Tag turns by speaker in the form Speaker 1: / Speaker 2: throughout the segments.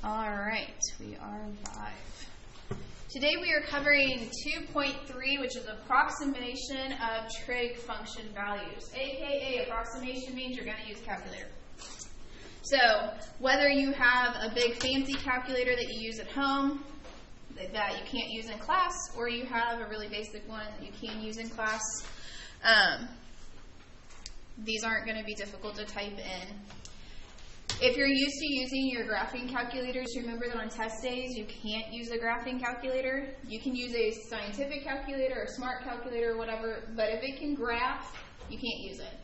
Speaker 1: All right, we are live. Today we are covering 2.3, which is approximation of trig function values. AKA, approximation means you're going to use a calculator. So, whether you have a big fancy calculator that you use at home that you can't use in class, or you have a really basic one that you can use in class, these aren't going to be difficult to type in. If you're used to using your graphing calculators, remember that on test days you can't use a graphing calculator. You can use a scientific calculator or smart calculator or whatever, but if it can graph, you can't use it.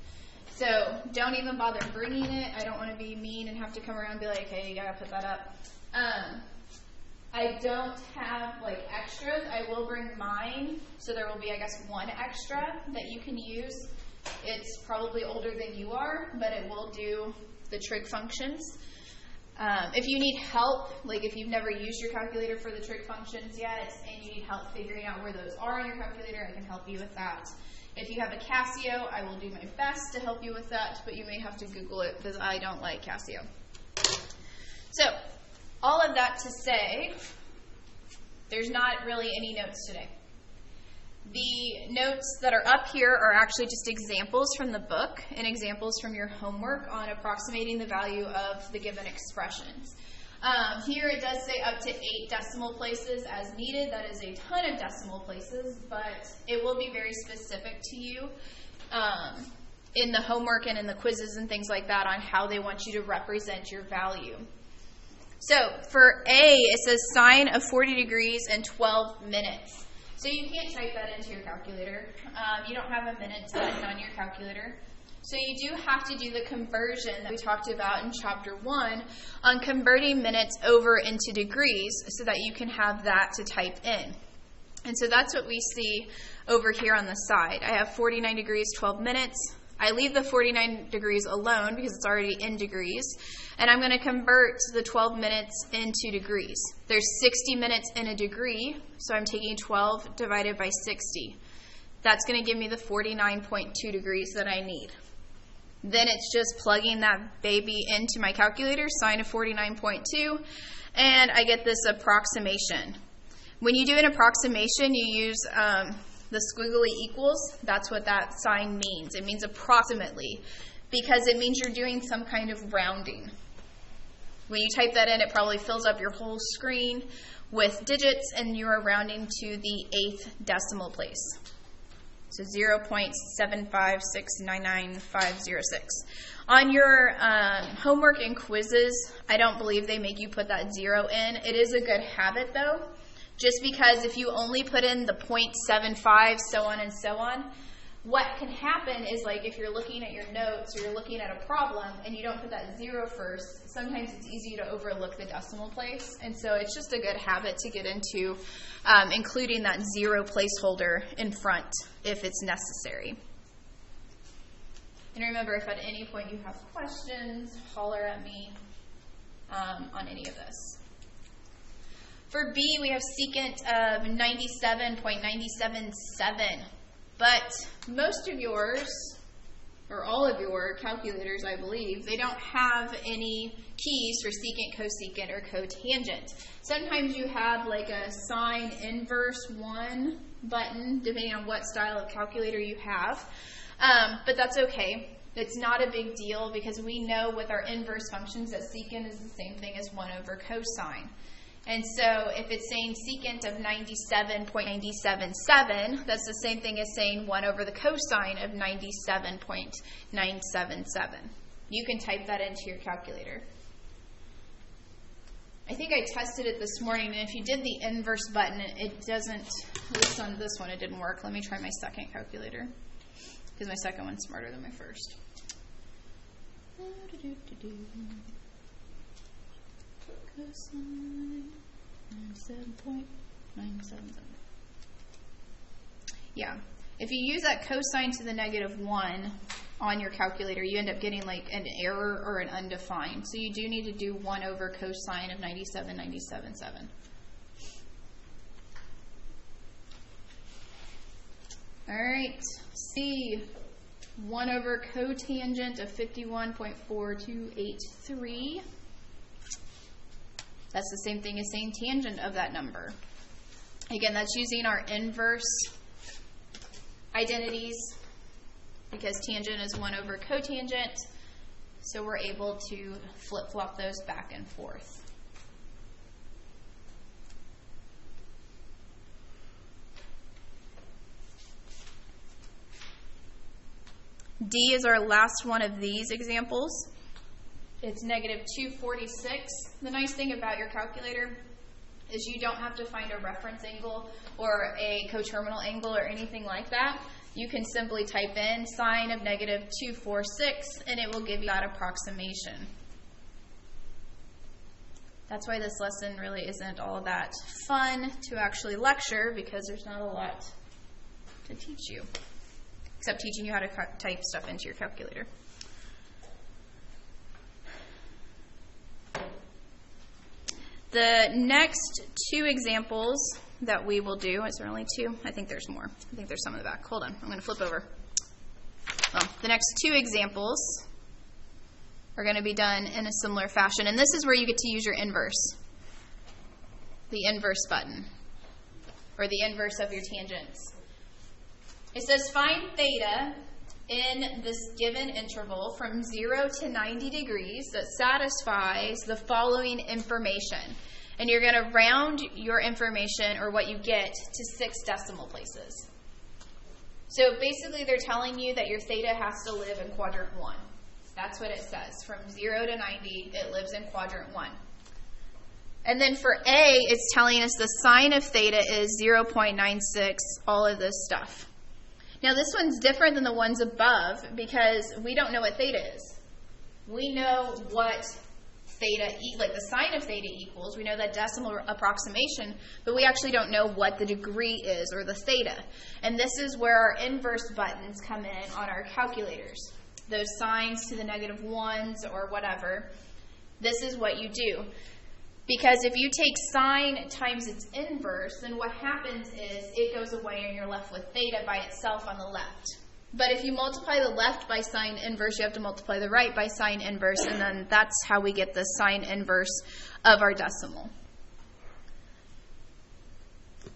Speaker 1: So don't even bother bringing it. I don't want to be mean and have to come around and be like, hey, you got to put that up. I don't have like extras. I will bring mine, so there will be, I guess, one extra that you can use. It's probably older than you are, but it will do the trig functions. If you need help, like if you've never used your calculator for the trig functions yet and you need help figuring out where those are in your calculator, I can help you with that. If you have a Casio, I will do my best to help you with that, but you may have to Google it because I don't like Casio. So, all of that to say, there's not really any notes today. The notes that are up here are actually just examples from the book and examples from your homework on approximating the value of the given expressions. Here it does say up to 8 decimal places as needed. That is a ton of decimal places, but it will be very specific to you in the homework and in the quizzes and things like that on how they want you to represent your value. So for A, it says sine of 40 degrees in 12 minutes. So you can't type that into your calculator. You don't have a minute button on your calculator. So you do have to do the conversion that we talked about in Chapter 1 on converting minutes over into degrees so that you can have that to type in. And so that's what we see over here on the side. I have 49 degrees, 12 minutes. I leave the 49 degrees alone because it's already in degrees. And I'm going to convert the 12 minutes into degrees. There's 60 minutes in a degree, so I'm taking 12 divided by 60. That's going to give me the 49.2 degrees that I need. Then it's just plugging that baby into my calculator, sine of 49.2, and I get this approximation. When you do an approximation, you use the squiggly equals. That's what that sign means. It means approximately, because it means you're doing some kind of rounding. When you type that in, it probably fills up your whole screen with digits, and you are rounding to the 8th decimal place. So 0.756999506. On your homework and quizzes, I don't believe they make you put that 0 in. It is a good habit, though, just because if you only put in the 0.75, so on and so on, what can happen is, like, if you're looking at your notes or you're looking at a problem and you don't put that 0 first, sometimes it's easy to overlook the decimal place. And so it's just a good habit to get into including that 0 placeholder in front if it's necessary. And remember, if at any point you have questions, holler at me on any of this. For B, we have secant of 97.977. But most of yours, or all of your calculators, I believe, they don't have any keys for secant, cosecant, or cotangent. Sometimes you have like a sine inverse 1 button, depending on what style of calculator you have. But that's okay. It's not a big deal because we know with our inverse functions that secant is the same thing as 1 over cosine. And so if it's saying secant of 97.977, that's the same thing as saying 1 over the cosine of 97.977. You can type that into your calculator. I think I tested it this morning, and if you did the inverse button, it doesn't, at least on this one, it didn't work. Let me try my second calculator, because my second one's smarter than my first. Cosine 97.977. Yeah, if you use that cosine to the -1 on your calculator, you end up getting like an error or an undefined. So you do need to do 1 over cosine of 97.977. All right, C, 1 over cotangent of 51.4283. That's the same thing as saying tangent of that number. Again, that's using our inverse identities because tangent is 1 over cotangent. So we're able to flip-flop those back and forth. D is our last one of these examples. It's negative 246. The nice thing about your calculator is you don't have to find a reference angle or a coterminal angle or anything like that. You can simply type in sine of negative 246 and it will give you that approximation. That's why this lesson really isn't all that fun to actually lecture, because there's not a lot to teach you, except teaching you how to type stuff into your calculator. The next two examples that we will do, is there only two? I think there's more. I think there's some in the back. Hold on, I'm going to flip over. Well, the next two examples are going to be done in a similar fashion, and this is where you get to use your inverse, the inverse button, or the inverse of your tangents. It says find theta in this given interval from 0 to 90 degrees that satisfies the following information. And you're going to round your information, or what you get, to 6 decimal places. So basically they're telling you that your theta has to live in quadrant 1. That's what it says. From 0 to 90, it lives in quadrant 1. And then for A, it's telling us the sine of theta is 0.96, all of this stuff. Now this one's different than the ones above because we don't know what theta is. We know what theta, like the sine of theta equals. We know that decimal approximation, but we actually don't know what the degree is, or the theta. And this is where our inverse buttons come in on our calculators. Those signs to the negative ones or whatever. This is what you do. Because if you take sine times its inverse, then what happens is it goes away and you're left with theta by itself on the left. But if you multiply the left by sine inverse, you have to multiply the right by sine inverse, and then that's how we get the sine inverse of our decimal.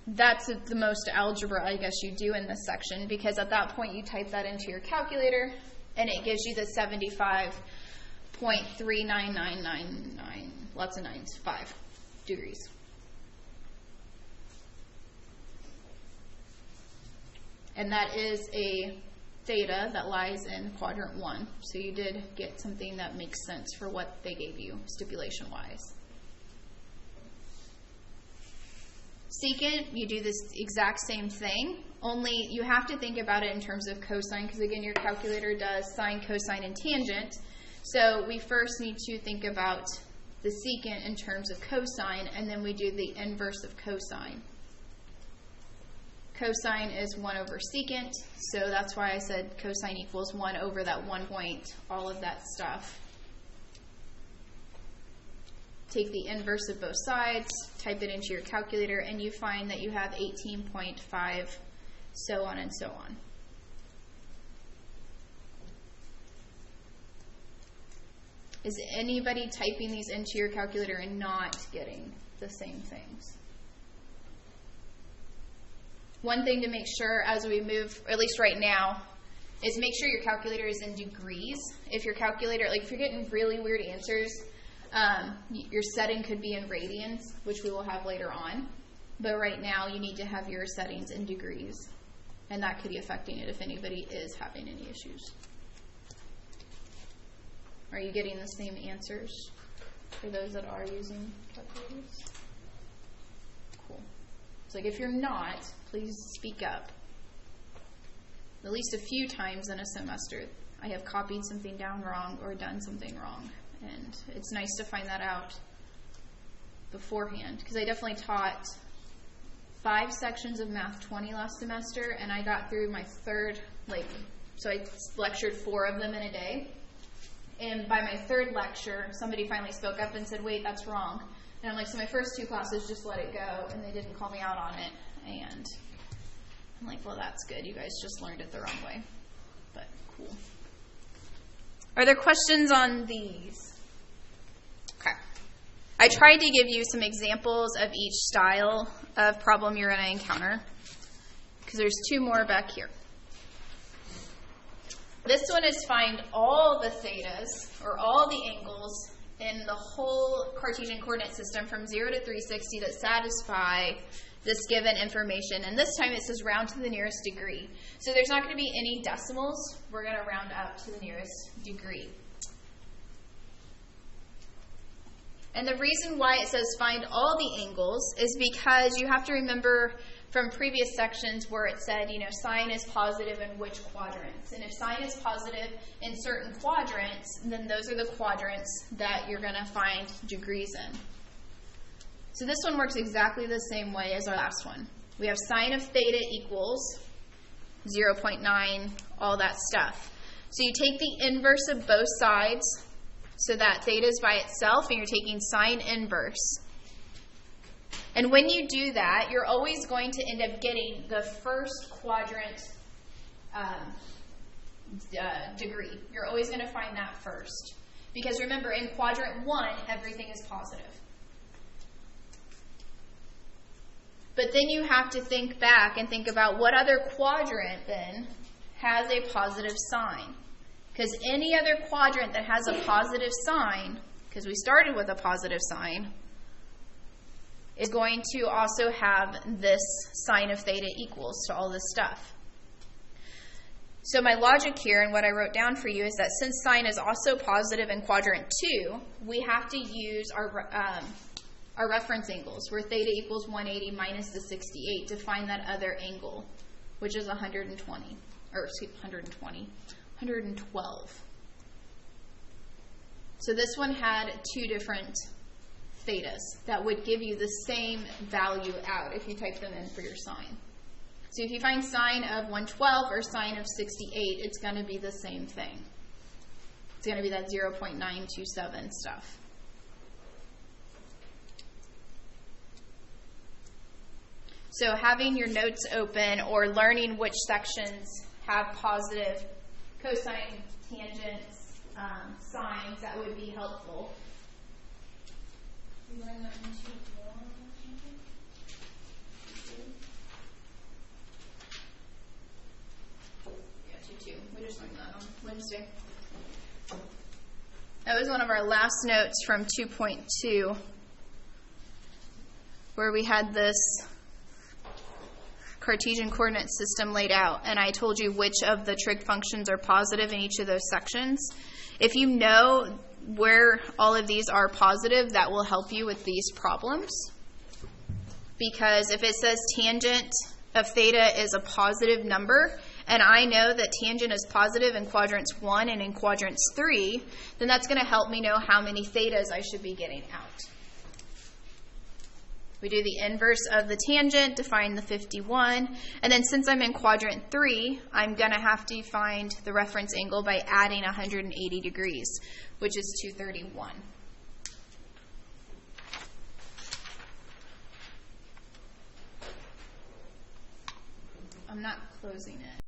Speaker 1: That's the most algebra, I guess, you do in this section, because at that point you type that into your calculator, and it gives you the 75.39999, lots of nines, 5 degrees. And that is a theta that lies in quadrant 1. So you did get something that makes sense for what they gave you stipulation-wise. Secant, you do this exact same thing, only you have to think about it in terms of cosine, because again, your calculator does sine, cosine, and tangent. So we first need to think about the secant in terms of cosine, and then we do the inverse of cosine. Cosine is 1 over secant, so that's why I said cosine equals 1 over that 1 point, all of that stuff. Take the inverse of both sides, type it into your calculator, and you find that you have 18.5, so on and so on. Is anybody typing these into your calculator and not getting the same things? One thing to make sure as we move, or at least right now, is make sure your calculator is in degrees. If your calculator, like if you're getting really weird answers, your setting could be in radians, which we will have later on. But right now, you need to have your settings in degrees. And that could be affecting it if anybody is having any issues. Are you getting the same answers for those that are using calculators? Cool. So like if you're not, please speak up. At least a few times in a semester, I have copied something down wrong or done something wrong. And it's nice to find that out beforehand, because I definitely taught 5 sections of Math 20 last semester, and I got through my third, so I lectured 4 of them in a day. And by my third lecture, somebody finally spoke up and said, wait, that's wrong. And I'm like, so my first 2 classes, just let it go, and they didn't call me out on it. And I'm like, well, that's good. You guys just learned it the wrong way. But cool. Are there questions on these? Okay. I tried to give you some examples of each style of problem you're going to encounter, because there's two more back here. This one is find all the thetas, or all the angles, in the whole Cartesian coordinate system from 0 to 360 that satisfy this given information. And this time it says round to the nearest degree. So there's not going to be any decimals. We're going to round up to the nearest degree. And the reason why it says find all the angles is because you have to remember from previous sections where it said, sine is positive in which quadrants. And if sine is positive in certain quadrants, then those are the quadrants that you're going to find degrees in. So this one works exactly the same way as our last one. We have sine of theta equals 0.9, all that stuff. So you take the inverse of both sides, so that theta is by itself, and you're taking sine inverse. And when you do that, you're always going to end up getting the first quadrant degree. You're always going to find that first. Because remember, in quadrant 1, everything is positive. But then you have to think back and think about what other quadrant then has a positive sign. Because any other quadrant that has a positive sign, because we started with a positive sign, is going to also have this sine of theta equals to all this stuff. So my logic here and what I wrote down for you is that since sine is also positive in quadrant 2, we have to use our reference angles, where theta equals 180 minus the 68 to find that other angle, which is 112. So this one had two different thetas that would give you the same value out if you type them in for your sine. So if you find sine of 112 or sine of 68, it's going to be the same thing. It's going to be that 0.927 stuff. So having your notes open or learning which sections have positive cosine, tangents, sines, that would be helpful. You learn that in 2-2? Yeah, 2-2. We just learned that on Wednesday. That was one of our last notes from 2.2, where we had this Cartesian coordinate system laid out, and I told you which of the trig functions are positive in each of those sections. If you know where all of these are positive, that will help you with these problems. Because if it says tangent of theta is a positive number, and I know that tangent is positive in quadrants 1 and in quadrants 3, then that's going to help me know how many thetas I should be getting out. We do the inverse of the tangent to find the 51. And then since I'm in quadrant 3, I'm going to have to find the reference angle by adding 180 degrees, which is 231. I'm not closing it.